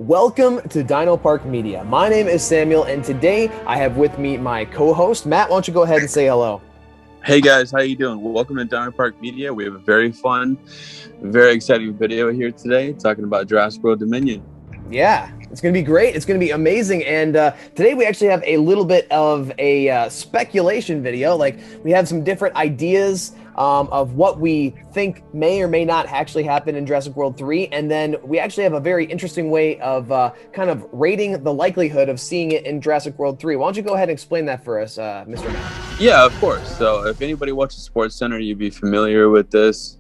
Welcome to Dino Park Media. My name is Samuel, and today I have with me my co-host, Matt. Why don't you go ahead and say hello? Hey guys, how you doing? Welcome to Dino Park Media. We have a very fun, very exciting video here today talking about Jurassic World Dominion. Yeah, it's going to be great. It's going to be amazing. And today we actually have a little bit of a speculation video. Like, we have some different ideas of what we think may or may not actually happen in Jurassic World 3. And then we actually have a very interesting way of kind of rating the likelihood of seeing it in Jurassic World 3. Why don't you go ahead and explain that for us, Mr. Matt? Yeah, of course. So if anybody watches SportsCenter, you'd be familiar with this.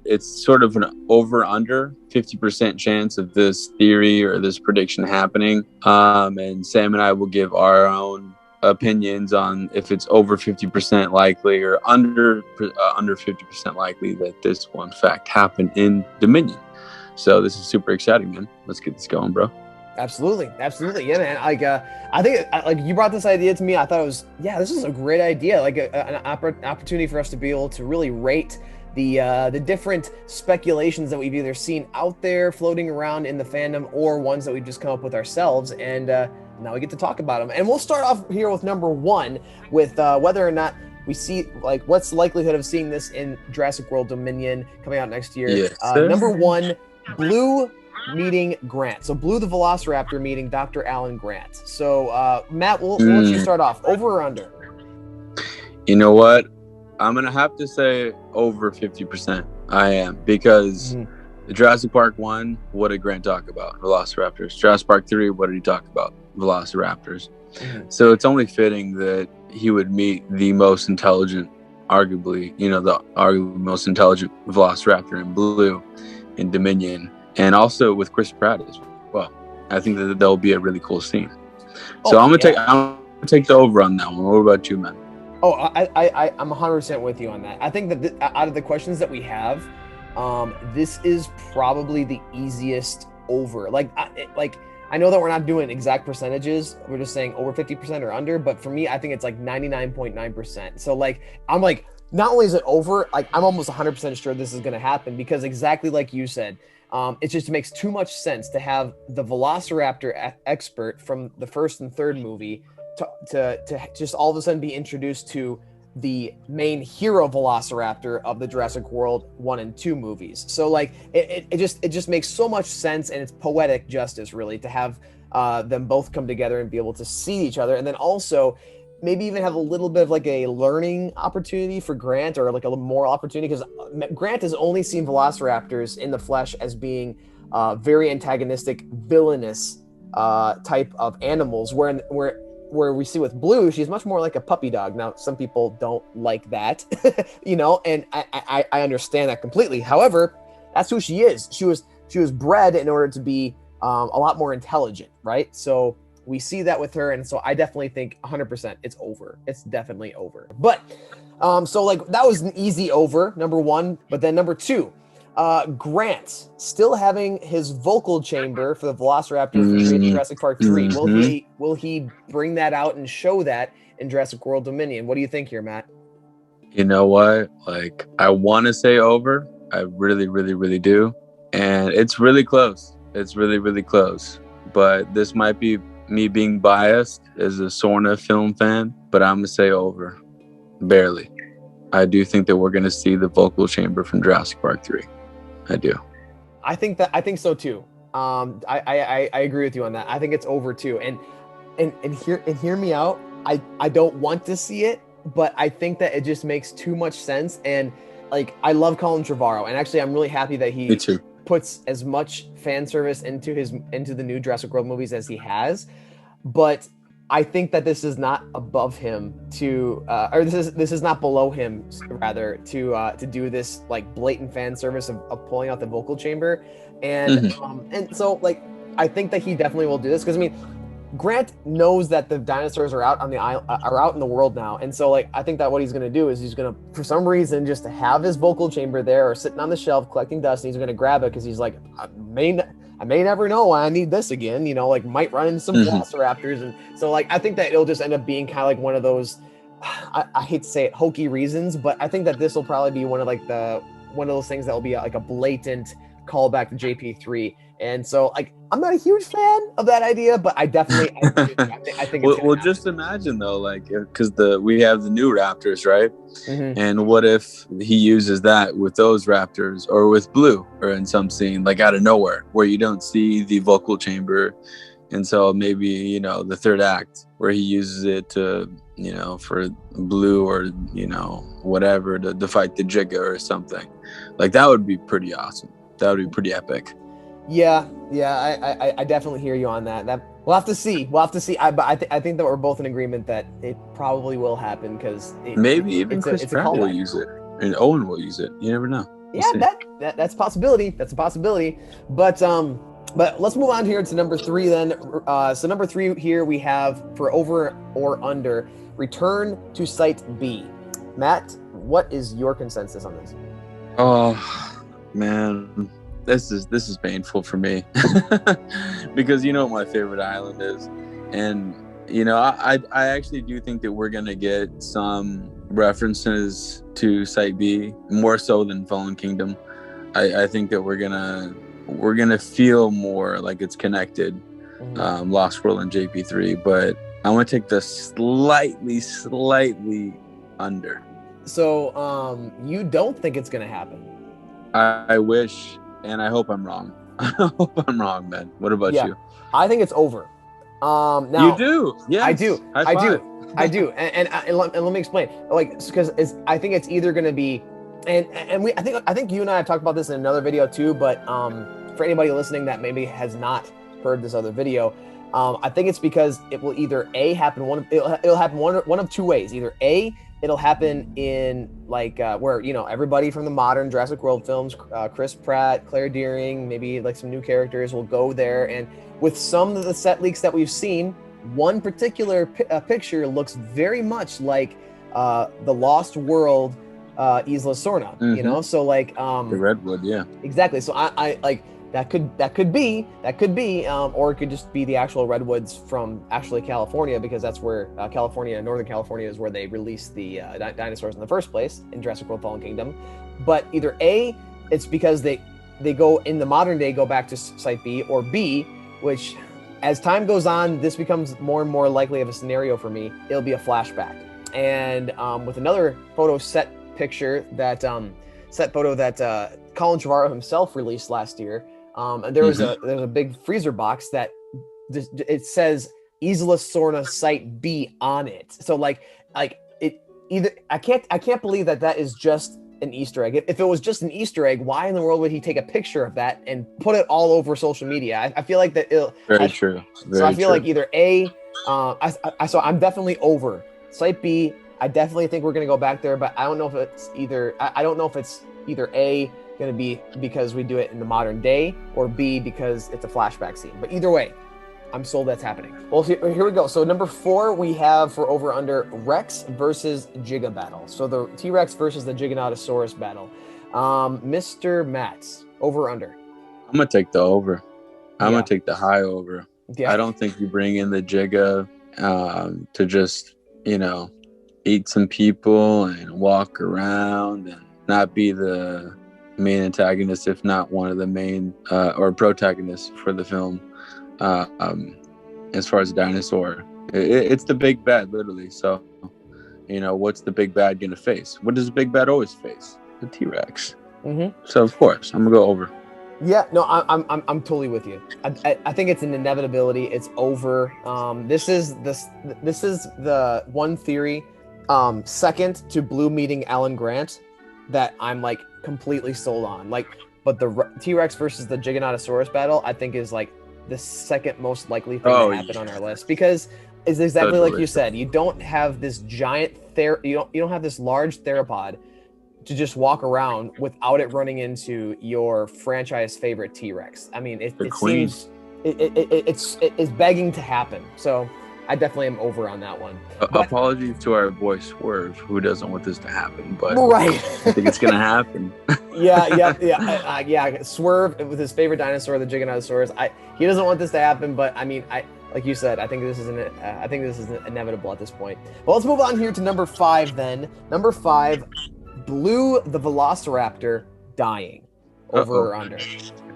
It's sort of an over-under 50% chance of this theory or this prediction happening. And Sam and I will give our own opinions on if it's over 50% likely or under 50% likely that this will in fact happen in Dominion. So this is super exciting, man. Let's get this going, bro. Absolutely. Yeah, man. Like, I think like you brought this idea to me. I thought it was, this is a great idea. Like an opportunity for us to be able to really rate the different speculations that we've either seen out there floating around in the fandom or ones that we've just come up with ourselves. And now we get to talk about them. And we'll start off here with number one, with whether or not we see, like, what's the likelihood of seeing this in Jurassic World Dominion coming out next year. Yes, number one, Blue meeting Grant. So Blue the Velociraptor meeting Dr. Alan Grant. So Matt, we'll let you start off. Over or under? You know what? I'm going to have to say over 50%. I am, because the Jurassic Park 1, what did Grant talk about? Velociraptors. Jurassic Park 3, what did he talk about? Velociraptors. So it's only fitting that he would meet the most intelligent, arguably most intelligent Velociraptor in Blue in Dominion. And also with Chris Pratt as well. I think that that'll be a really cool scene. So I'm gonna take the over on that one. What about you, man? Oh, I'm 100% with you on that. I think that out of the questions that we have, this is probably the easiest over. I know that we're not doing exact percentages. We're just saying over 50% or under. But for me, I think it's like 99.9%. So I'm like, not only is it over, like I'm almost 100% sure this is going to happen, because exactly like you said, it just makes too much sense to have the Velociraptor expert from the first and third movie to just all of a sudden be introduced to the main hero Velociraptor of the Jurassic World 1 and 2 movies. So like it just makes so much sense, and it's poetic justice really to have them both come together and be able to see each other, and then also maybe even have a little bit of like a learning opportunity for Grant, or like a moral opportunity, because Grant has only seen Velociraptors in the flesh as being very antagonistic, villainous type of animals, where we see with Blue, she's much more like a puppy dog. Now, some people don't like that, and I understand that completely. However, that's who she is. She was bred in order to be a lot more intelligent, right? So we see that with her, and so I definitely think 100% it's over. It's definitely over. But so like that was an easy over, number one. But then number two, Grant still having his vocal chamber for the Velociraptor for Jurassic Park 3. Will he bring that out and show that in Jurassic World Dominion? What do you think here, Matt? You know what? Like, I want to say over. I really, really, really do. And it's really close. It's really, really close. But this might be me being biased as a Sorna film fan, but I'm going to say over. Barely. I do think that we're going to see the vocal chamber from Jurassic Park 3. I do. I think so too. I agree with you on that. I think it's over too. And hear me out. I don't want to see it, but I think that it just makes too much sense. And like, I love Colin Trevorrow, and actually I'm really happy that he puts as much fan service into the new Jurassic World movies as he has. But I think that this is not above him or this is not below him, rather, to do this like blatant fan service of pulling out the vocal chamber, and so like I think that he definitely will do this, because I mean, Grant knows that the dinosaurs are out on the island, are out in the world now, and so like I think that what he's gonna do is he's gonna, for some reason, just to have his vocal chamber there or sitting on the shelf collecting dust, and he's gonna grab it because he's like, I may never know why I need this again, like might run into some Velociraptors. And so like, I think that it'll just end up being kind of like one of those, I hate to say it, hokey reasons, but I think that this will probably be one of those things that will be like a blatant call back to JP3. And so, like, I'm not a huge fan of that idea, but I definitely, I think it's well, just imagine though, like, because we have the new Raptors, right? Mm-hmm. And what if he uses that with those Raptors, or with Blue, or in some scene, like out of nowhere, where you don't see the vocal chamber, and so maybe, you know, the third act where he uses it to, you know, for Blue, or, you know, whatever, to fight the Giga or something, like that would be pretty awesome. That would be pretty epic. Yeah, I definitely hear you on that. We'll have to see. But I think that we're both in agreement that it probably will happen, because maybe even Chris Pratt will use it, and Owen will use it. You never know. That's a possibility. That's a possibility. But let's move on here to number 3 then. So number 3 here we have for over or under, return to Site B. Matt, what is your consensus on this? Oh man. This is painful for me because you know what my favorite island is, and you know I actually do think that we're gonna get some references to Site B, more so than Fallen Kingdom. I think that we're gonna feel more like it's connected, Lost World and JP3, but I want to take the slightly under. So you don't think it's gonna happen? I wish. And I hope I'm wrong. I hope I'm wrong, man. What about you? I think it's over. Now you do? Yeah, I do. I do. And let me explain. Like, because I think it's either going to be, and I think you and I have talked about this in another video too. But for anybody listening that maybe has not heard this other video, I think it's because it will either happen it'll happen one of two ways. Either it'll happen in like where, you know, everybody from the modern Jurassic World films, Chris Pratt, Claire Dearing, maybe like some new characters will go there. And with some of the set leaks that we've seen, one particular picture looks very much like the Lost World Isla Sorna, you know? So like the Redwood, yeah. Exactly. So I like that could be, or it could just be the actual redwoods from actually California, because that's where Northern California is where they released the dinosaurs in the first place in Jurassic World Fallen Kingdom. But either it's because they go in the modern day, go back to Site B, or B, which as time goes on, this becomes more and more likely of a scenario for me. It'll be a flashback. And with another set photo that Colin Trevorrow himself released last year. And there's a big freezer box that it says Isla Sorna Site B on it. So like it either, I can't believe that is just an Easter egg. If it was just an Easter egg, why in the world would he take a picture of that and put it all over social media? I feel like that very true. So I feel like either so I'm definitely over Site B. I definitely think we're gonna go back there, but I don't know if it's either. I don't know if it's either going to be because we do it in the modern day, or B, because it's a flashback scene. But either way, I'm sold that's happening. Well, here we go. So number 4, we have for over under Rex versus Giga battle. So the T-Rex versus the Giganotosaurus battle. Mr. Matz, over under. I'm gonna take the over. I'm gonna take the high over. Yeah. I don't think you bring in the Giga to just, you know, eat some people and walk around and not be the main antagonist, if not one of the main or protagonists for the film. As far as dinosaur, it's the big bad, literally. So, you know, what's the big bad gonna face? What does the big bad always face? The T-Rex. So of course, I'm gonna go over. Yeah, no, I'm totally with you. I think it's an inevitability. It's over. This is the one theory, second to Blue meeting Alan Grant, that I'm like completely sold on. Like, but the T-Rex versus the Giganotosaurus battle, I think is like the second most likely thing to happen on our list, because it's exactly like you said. You don't have this giant you don't have this large theropod to just walk around without it running into your franchise favorite T-Rex. I mean, it seems it's begging to happen. So I definitely am over on that one. Apologies to our boy Swerve, who doesn't want this to happen, but right. I think it's gonna happen. Yeah. Swerve with his favorite dinosaur, the Giganotosaurus. He doesn't want this to happen, but I mean, like you said, I think this is inevitable at this point. Well, let's move on here to number 5 then. Number 5, Blue the Velociraptor dying. over or under?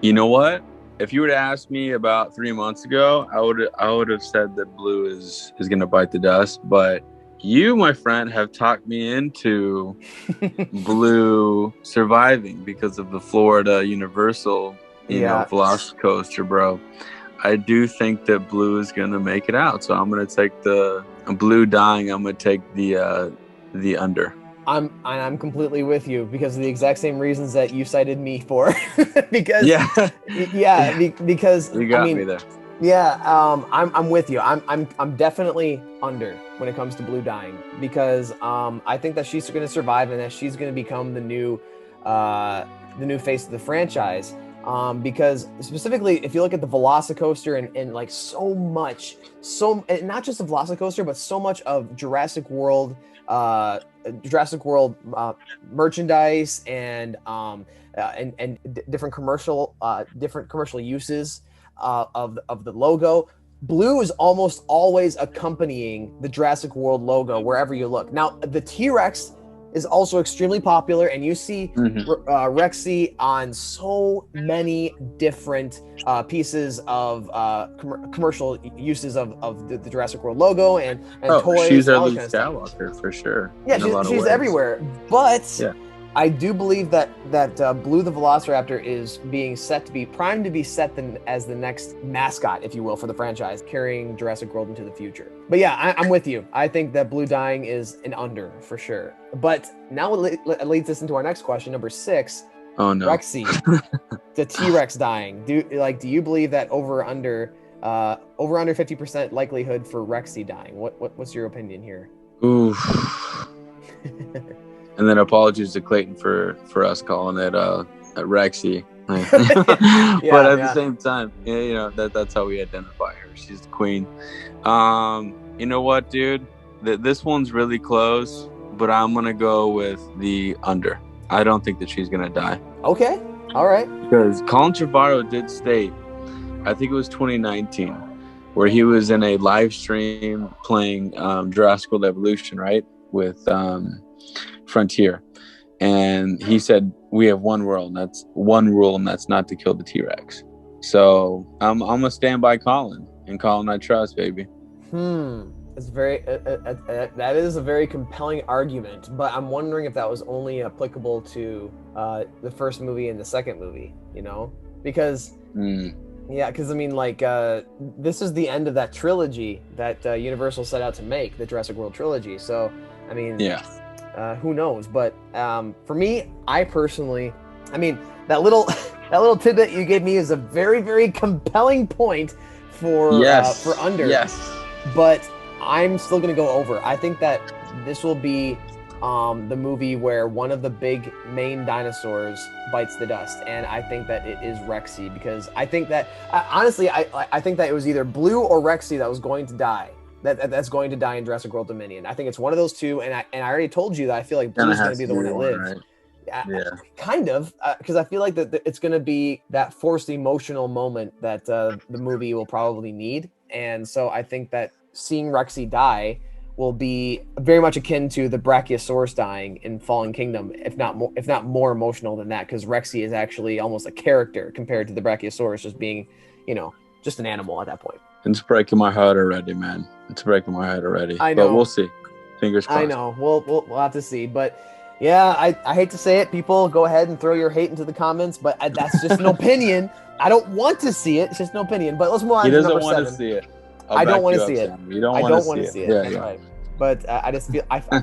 You know what? If you were to ask me about 3 months ago, I would have said that Blue is gonna bite the dust. But you, my friend, have talked me into Blue surviving because of the Florida Universal, Velocicoaster, bro. I do think that Blue is gonna make it out, so I'm gonna take the Blue dying. I'm gonna take the under. I'm completely with you because of the exact same reasons that you cited me for. Because because you got me there. Yeah, I'm with you. I'm definitely under when it comes to Blue dying because I think that she's going to survive and that she's going to become the new face of the franchise. Because specifically, if you look at the Velocicoaster and like and not just the Velocicoaster, but so much of Jurassic World merchandise and different commercial uses of the logo. Blue is almost always accompanying the Jurassic World logo wherever you look. Now, the T-Rex is also extremely popular, and you see REXY on so many different pieces of commercial uses of the Jurassic World logo and toys. She's and our all Luke that kind of Skywalker for sure. Yeah, she's everywhere. But I do believe that Blue the Velociraptor is being set to be primed to be set as the next mascot, if you will, for the franchise, carrying Jurassic World into the future. But yeah, I'm with you. I think that Blue dying is an under for sure. But now it leads us into our next question, number 6. Oh no, REXY, the T-Rex dying. Do you believe that over under 50% likelihood for REXY dying? What's your opinion here? Ooh. And then apologies to Clayton for us calling it REXY. But at the same time, that's how we identify her. She's the queen. You know what, dude? This one's really close, but I'm gonna go with the under. I don't think that she's gonna die. Okay, all right. Because Colin Trevorrow did state, I think it was 2019, where he was in a live stream playing Jurassic World Evolution, right, with Frontier, and he said we have one rule, and that's not to kill the T-Rex. So I'm gonna stand by Colin, and Colin I trust, baby. It's very that is a very compelling argument, but I'm wondering if that was only applicable to the first movie and the second movie, because because I mean, like, this is the end of that trilogy that Universal set out to make, the Jurassic World trilogy. So I mean, who knows? But for me, I personally, I mean, that little tidbit you gave me is a very, very compelling point for under. Yes. But I'm still going to go over. I think that this will be the movie where one of the big main dinosaurs bites the dust, and I think that it is REXY, because I think that honestly, I think that it was either Blue or REXY that was going to die. That's going to die in Jurassic World Dominion. I think it's one of those two, and I already told you that I feel like Blue's going to be the one that lives. Right? Yeah, kind of, because I feel like that it's going to be that forced emotional moment that the movie will probably need, and so I think that seeing REXY die will be very much akin to the Brachiosaurus dying in Fallen Kingdom, if not more emotional than that, because REXY is actually almost a character compared to the Brachiosaurus just being, just an animal at that point. It's breaking my heart already, man. It's breaking my heart already. I know. But we'll see. Fingers crossed. I know. We'll have to see. But yeah, I hate to say it. People, go ahead and throw your hate into the comments, but that's just an opinion. I don't want to see it. It's just an opinion. But let's move on to number 7. He doesn't want to see it. I don't want to see it. You don't want to see it. That's right. But I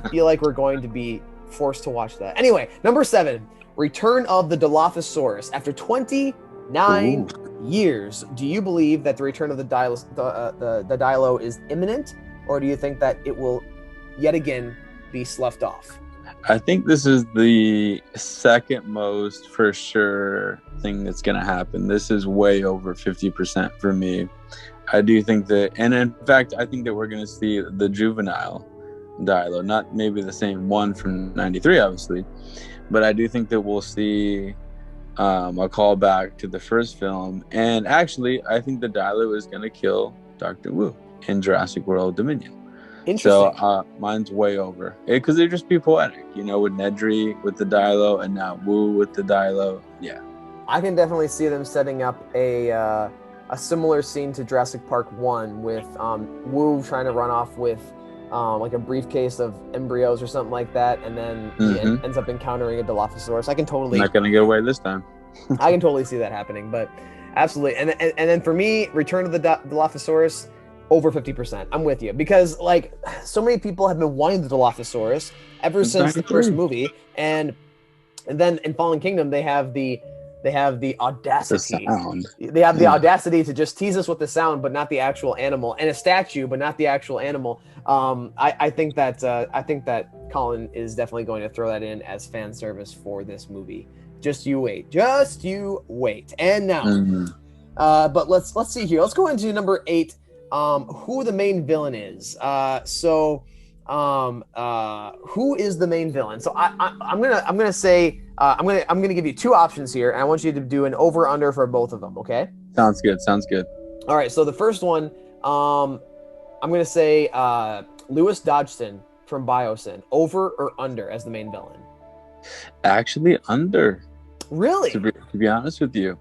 feel like we're going to be forced to watch that. Anyway, number 7, Return of the Dilophosaurus. After 29 years, do you believe that the return of the Dilo is imminent, or do you think that it will yet again be sloughed off? I think this is the second most for sure thing that's going to happen. This is way over 50% for me. I do think that, and in fact, I think that we're going to see the juvenile Dilo, not maybe the same one from 93, obviously, but I do think that we'll see a callback to the first film. And actually, I think the Dilo is going to kill Dr. Wu in Jurassic World Dominion. Interesting. So mine's way over. Because they'd just be poetic, with Nedry with the Dilo and now Wu with the Dilo. Yeah. I can definitely see them setting up a similar scene to Jurassic Park 1 with Wu trying to run off with like a briefcase of embryos or something like that, and then he ends up encountering a Dilophosaurus. I can totally not gonna get away this time. I can totally see that happening, but absolutely. And then for me, Return of the Dilophosaurus over 50%. I'm with you because like so many people have been wanting the Dilophosaurus ever since the first movie, and then in Fallen Kingdom they have the audacity. They have the audacity to just tease us with the sound, but not the actual animal, and a statue, but not the actual animal. I think that Colin is definitely going to throw that in as fan service for this movie. Just you wait. And now, but let's see here. Let's go into number 8. Who the main villain is. Who is the main villain? So I'm gonna say I'm gonna give you 2 options here, and I want you to do an over under for both of them. Okay. Sounds good. All right. So the first one, I'm gonna say Lewis Dodgson from Biosyn, over or under as the main villain. Actually, under. Really? To be honest with you,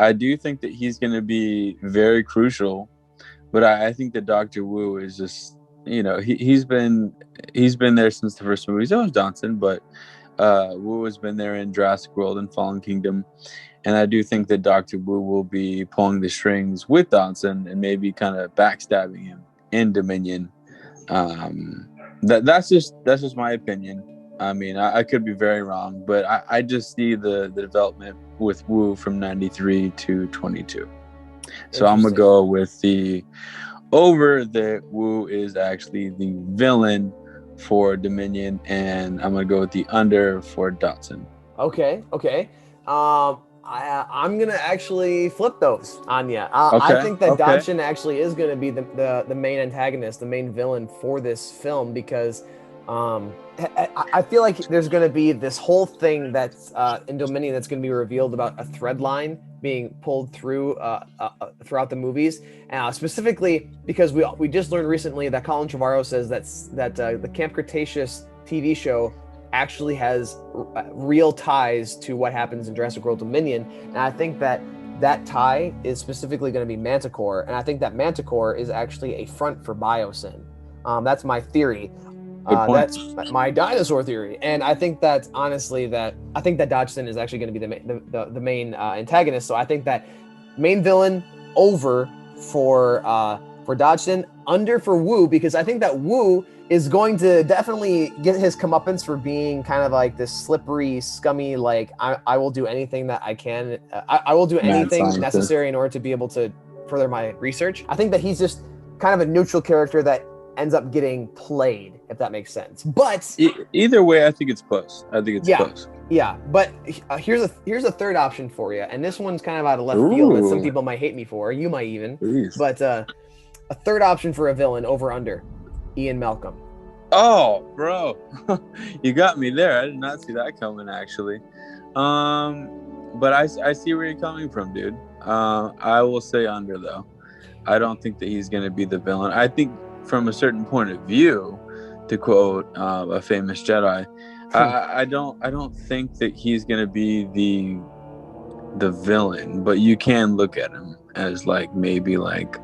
I do think that he's going to be very crucial, but I think that Dr. Wu is just, he's been there since the first movie. So was Dodgson, but Wu has been there in Jurassic World and Fallen Kingdom, and I do think that Dr. Wu will be pulling the strings with Dodgson and maybe kind of backstabbing him in Dominion. That's just my opinion. I mean, I could be very wrong, but I just see the development with Wu from 93 to 22. So I'm going to go with the over that Wu is actually the villain for Dominion, and I'm going to go with the under for Dodgson. Okay. I'm going to actually flip those on you. I think that Dodgson actually is going to be the main antagonist, the main villain for this film, because I feel like there's going to be this whole thing that's in Dominion that's going to be revealed about a thread line being pulled through throughout the movies, specifically because we just learned recently that Colin Trevorrow says that the Camp Cretaceous TV show actually has real ties to what happens in Jurassic World Dominion, and I think that tie is specifically going to be Manticore, and I think that Manticore is actually a front for Biosyn. That's my theory. That's my dinosaur theory, and I think that honestly, I think that Dodgson is actually going to be the main antagonist. So I think that main villain over for Dodgson, under for Wu, because I think that Wu is going to definitely get his comeuppance for being kind of like this slippery, scummy, like I will do anything that I can. I will do anything necessary in order to be able to further my research. I think that he's just kind of a neutral character that ends up getting played, if that makes sense. But either way, I think it's close. Close. Yeah, but here's a third option for you, and this one's kind of out of left field that some people might hate me for, you might even. Please. But a third option for a villain, over under, Ian Malcolm. Oh, bro, you got me there. I did not see that coming, actually. But I see where you're coming from, dude. I will say under, though. I don't think that he's going to be the villain. I think from a certain point of view, to quote a famous Jedi, I don't think that he's going to be the villain, but you can look at him as like maybe like,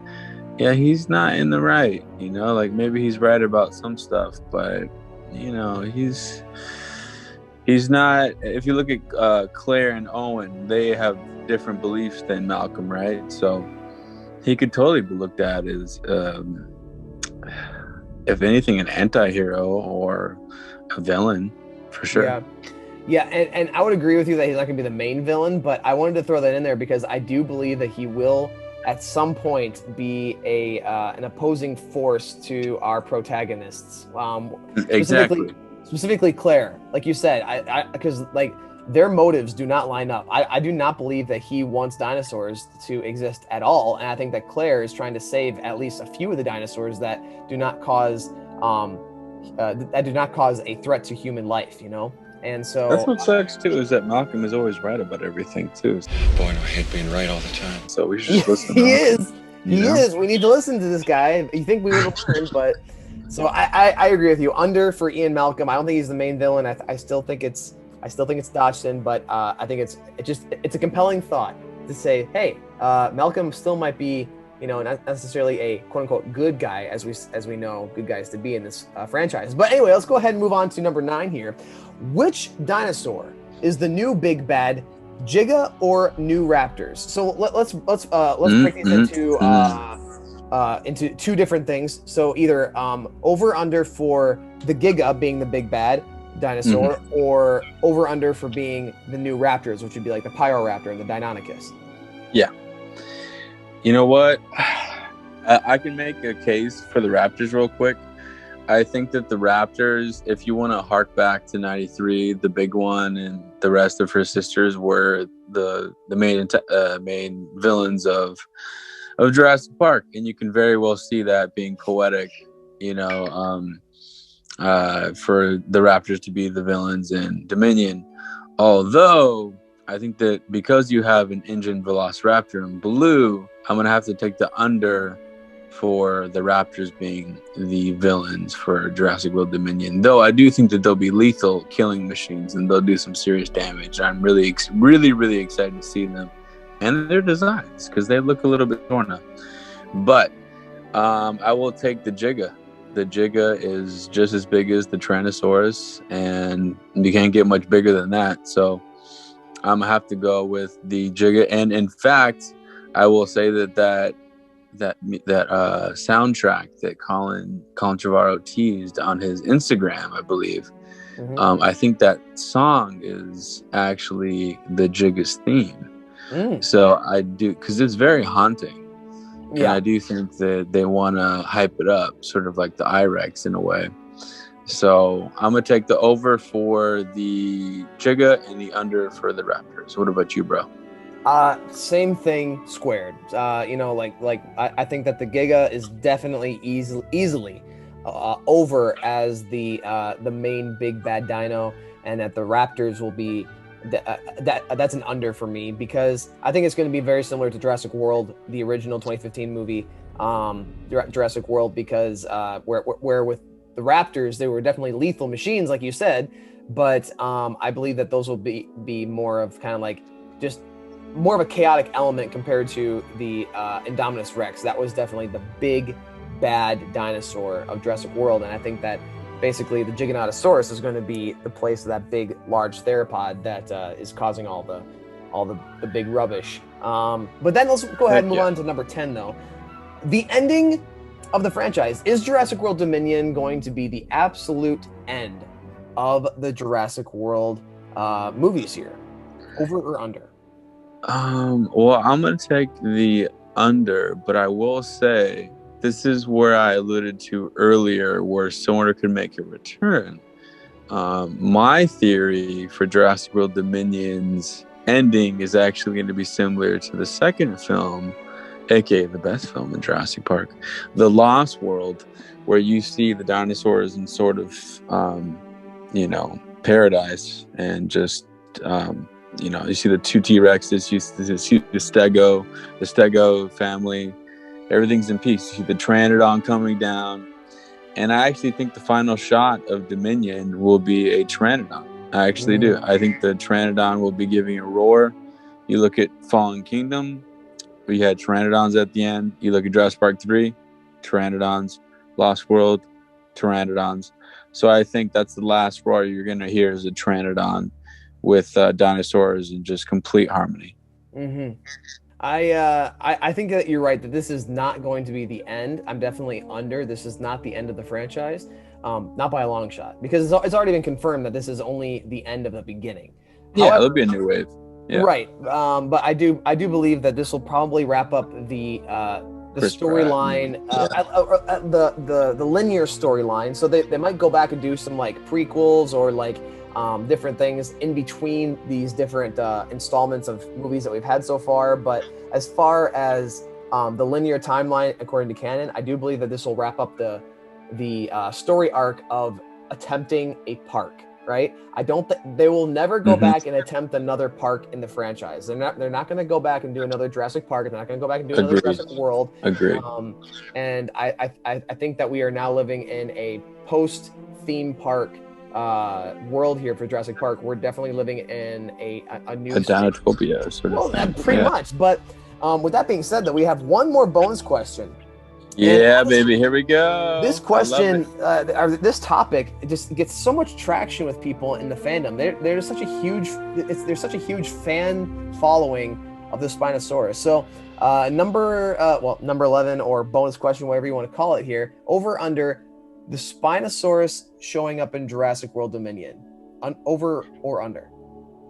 yeah, he's not in the right, like maybe he's right about some stuff, but he's not. If you look at Claire and Owen, they have different beliefs than Malcolm, right? So he could totally be looked at as if anything, an anti-hero or a villain, for sure. Yeah, and I would agree with you that he's not going to be the main villain, but I wanted to throw that in there because I do believe that he will, at some point, be an opposing force to our protagonists. Specifically Claire, like you said, because like their motives do not line up. I do not believe that he wants dinosaurs to exist at all, and I think that Claire is trying to save at least a few of the dinosaurs that do not cause a threat to human life, And so that's what sucks too, is that Malcolm is always right about everything too. Boy, I hate being right all the time. So we should just listen. He is. We need to listen to this guy. You think we would learn, but so I agree with you. Under for Ian Malcolm. I don't think he's the main villain. I still think it's I still think it's Dodgson, but I think it's a compelling thought to say, hey, Malcolm still might be, not necessarily a quote unquote good guy as we know good guys to be in this franchise. But anyway, let's go ahead and move on to number 9 here. Which dinosaur is the new big bad, Giga or new Raptors? So let's break these into two different things. So either over under for the Giga being the big bad dinosaur, or over under for being the new Raptors, which would be like the Pyroraptor and the Deinonychus. Yeah. You know what? I can make a case for the Raptors real quick. I think that the Raptors, if you want to hark back to 93, the big one and the rest of her sisters were the main villains of Jurassic Park. And you can very well see that being poetic, for the Raptors to be the villains in Dominion. Although I think that because you have an engine Velociraptor in blue, I'm going to have to take the under for the Raptors being the villains for Jurassic World Dominion. Though I do think that they'll be lethal killing machines and they'll do some serious damage. I'm really excited to see them and their designs because they look a little bit torn up. But I will take the Giga. The Giga is just as big as the Tyrannosaurus, and you can't get much bigger than that. So I'm gonna have to go with the Giga. And in fact, I will say that soundtrack that Colin Trevorrow teased on his Instagram, I believe. I think that song is actually the Giga's theme. So I do, because it's very haunting. Yeah. And I do think that they want to hype it up, sort of like the IREX in a way. So I'm going to take the over for the Giga and the under for the Raptors. What about you, bro? Same thing squared. I think that the Giga is definitely easily over as the main big bad dino, and that the Raptors will be that's an under for me, because I think it's going to be very similar to Jurassic World, the original 2015 movie, Jurassic World, because where with the Raptors, they were definitely lethal machines, like you said, but I believe that those will be more of kind of like just more of a chaotic element compared to the Indominus Rex. That was definitely the big bad dinosaur of Jurassic World, and I think that basically the Giganotosaurus is going to be the place of that big, large theropod that is causing all the big rubbish. But then let's go ahead and move on to number 10, though. The ending of the franchise. Is Jurassic World Dominion going to be the absolute end of the Jurassic World movies here? Over or under? Well, I'm going to take the under, but I will say this is where I alluded to earlier, where Sonar could make a return. My theory for Jurassic World Dominion's ending is actually going to be similar to the second film, aka the best film in Jurassic Park, The Lost World, where you see the dinosaurs in sort of, paradise, and just, you see the two T-Rexes, you see the Stego family. Everything's in peace. You see the Pteranodon coming down. And I actually think the final shot of Dominion will be a Pteranodon. I actually do. I think the Pteranodon will be giving a roar. You look at Fallen Kingdom, we had Pteranodons at the end. You look at Jurassic Park 3, Pteranodons. Lost World, Pteranodons. So I think that's the last roar you're going to hear is a Pteranodon with dinosaurs in just complete harmony. I think that you're right, that this is not going to be the end. I'm definitely under. This is not the end of the franchise, not by a long shot, because it's already been confirmed that this is only the end of the beginning. Yeah, however, it'll be a new wave. Yeah. Right, but I do believe that this will probably wrap up the storyline, the linear storyline. So they might go back and do some like prequels or like different things in between these different installments of movies that we've had so far. But as far as the linear timeline, according to canon, I do believe that this will wrap up the story arc of attempting a park. Right? I don't they will never go back and attempt another park in the franchise. They're not going to go back and do another Jurassic Park. They're not going to go back and do another Jurassic World. Agreed. And I think that we are now living in a post theme park world here for Jurassic Park. We're definitely living in a new A Dinotopia sort of thing. pretty much. But with that being said, that we have one more bonus question. Yeah, baby, here we go. This question, this topic, it just gets so much traction with people in the fandom. There's such a huge fan following of the Spinosaurus. So number 11 or bonus question, whatever you want to call it here, over under the Spinosaurus showing up in Jurassic World Dominion. Over or under?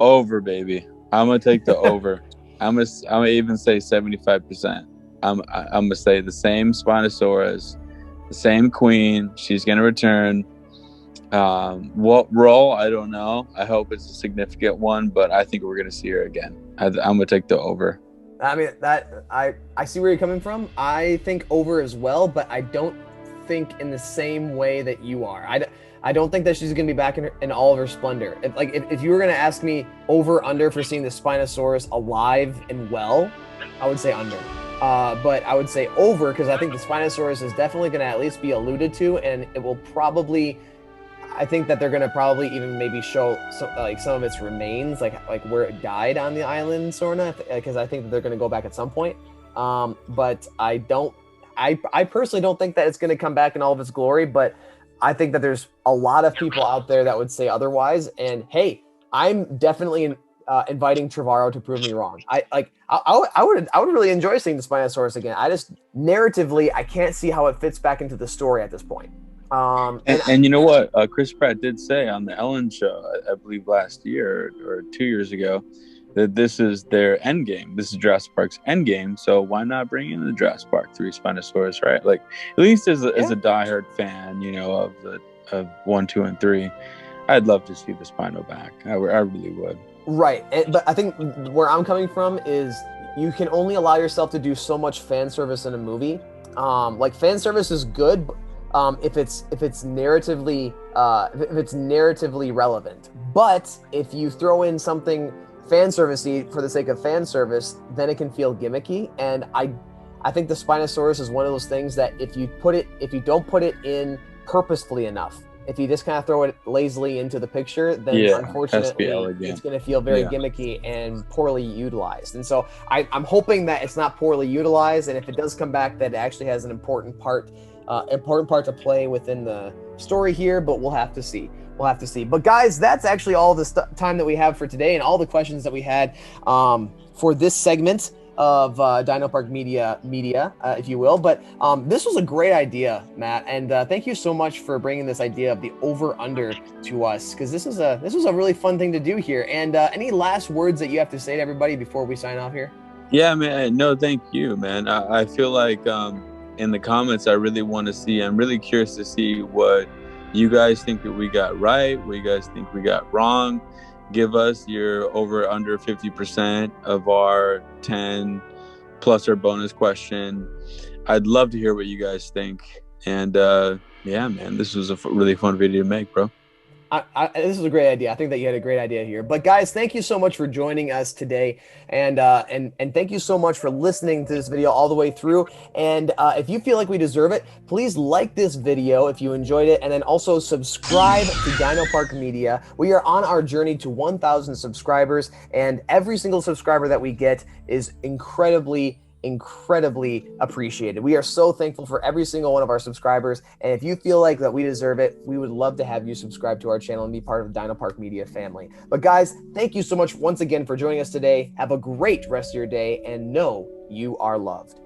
Over, baby. I'm gonna take the over. I'm gonna even say 75%. I'm gonna say the same Spinosaurus, the same queen. She's gonna return. What role? I don't know. I hope it's a significant one, but I think we're gonna see her again. I'm gonna take the over. I mean, I see where you're coming from. I think over as well, but I don't think in the same way that you are. I don't think that she's gonna be back in all of her splendor. If you were gonna ask me over under for seeing the Spinosaurus alive and well, I would say under. But I would say over because I think the Spinosaurus is definitely going to at least be alluded to, and it will probably, I think that they're going to probably even maybe show some of its remains, like where it died on the island, sort of, because I think that they're going to go back at some point. But I personally don't think that it's going to come back in all of its glory, but I think that there's a lot of people out there that would say otherwise. And hey, I'm definitely inviting Trevorrow to prove me wrong. I would really enjoy seeing the Spinosaurus again. I just narratively I can't see how it fits back into the story at this point. And you know what? Chris Pratt did say on the Ellen show, I believe last year or 2 years ago, that this is their end game. This is Jurassic Park's end game. So why not bring in the Jurassic Park 3 Spinosaurus, right? Like at least as a diehard fan, you know, of 1, 2, and 3, I'd love to see the Spino back. I really would. Right, but I think where I'm coming from is you can only allow yourself to do so much fan service in a movie. Like fan service is good if it's narratively relevant. But if you throw in something fan servicey for the sake of fan service, then it can feel gimmicky. And I think the Spinosaurus is one of those things that if you don't put it in purposefully enough, if you just kind of throw it lazily into the picture, then unfortunately it's going to feel very gimmicky and poorly utilized. And so I'm hoping that it's not poorly utilized, and if it does come back, that it actually has an important part to play within the story here. But we'll have to see. But guys, that's actually all the time that we have for today, and all the questions that we had for this segment of Dino Park Media, if you will. But this was a great idea, Matt, and thank you so much for bringing this idea of the over/under to us, because this was a really fun thing to do here. And any last words that you have to say to everybody before we sign off here? Yeah, man. No, thank you, man. I feel like in the comments, I'm really curious to see what you guys think that we got right, what you guys think we got wrong. Give us your over under 50% of our 10 plus our bonus question. I'd love to hear what you guys think. And yeah, man, this was a really fun video to make, bro. This is a great idea. I think that you had a great idea here. But guys, thank you so much for joining us today, and thank you so much for listening to this video all the way through. And if you feel like we deserve it, please like this video if you enjoyed it, and then also subscribe to Dino Park Media. We are on our journey to 1,000 subscribers, and every single subscriber that we get is incredibly appreciated. We are so thankful for every single one of our subscribers, and if you feel like that we deserve it, we would love to have you subscribe to our channel and be part of the Dino Park Media family. But guys, thank you so much once again for joining us today. Have a great rest of your day, and know you are loved.